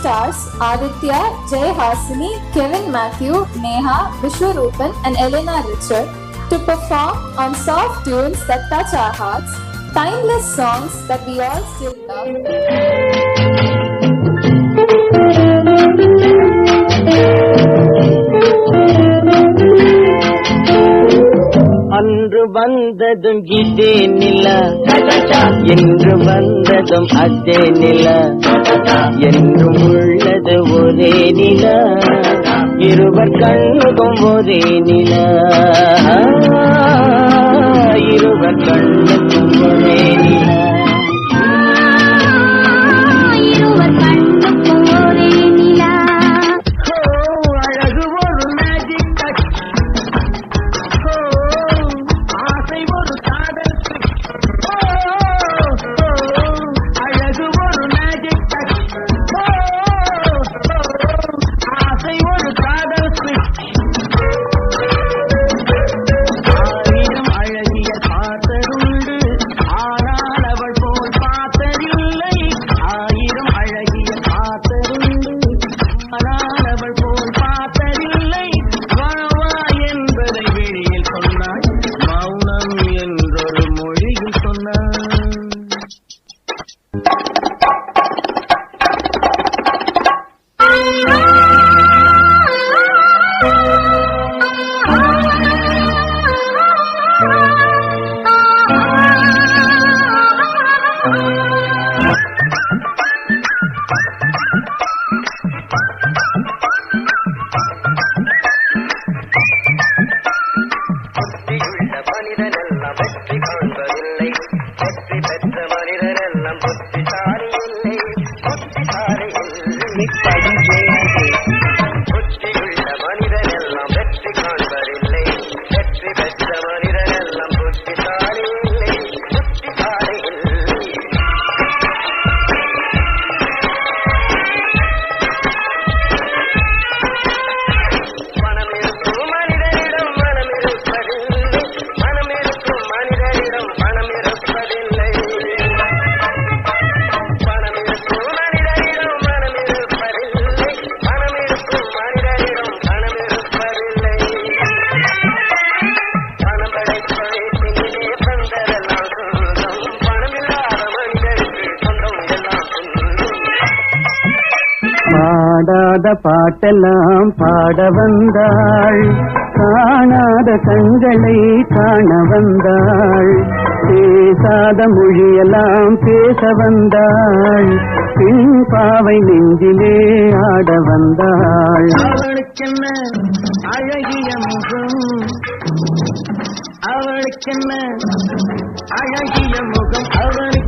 Stars Aditya, Jay Hasini, Kevin Matthew, Neha, Vishwarupan and Elena Richard to perform on soft tunes that touch our hearts, timeless songs that we all still love. அன்று வந்ததும் இதே நிலா, என்று வந்ததும் அதே நிலா, என்றும் உள்ளது ஒரே நிலா, இருவர் கண்ணுக்கும் ஒரே நிலா, இருவர் கண்ணுக்கும் ஒரே நிலா. பாடாத பாட்டெல்லாம் பாட வந்தாள், காணாத கண்களை காண வந்தாள், பேசாத மொழியெல்லாம் பேச வந்தாள், பின் பாவை நெஞ்சிலே ஆட வந்தாள். அவளுக்கென்ன அழகிய முகம், அவளுக்கென்ன அழகிய முகம், அவளுக்கு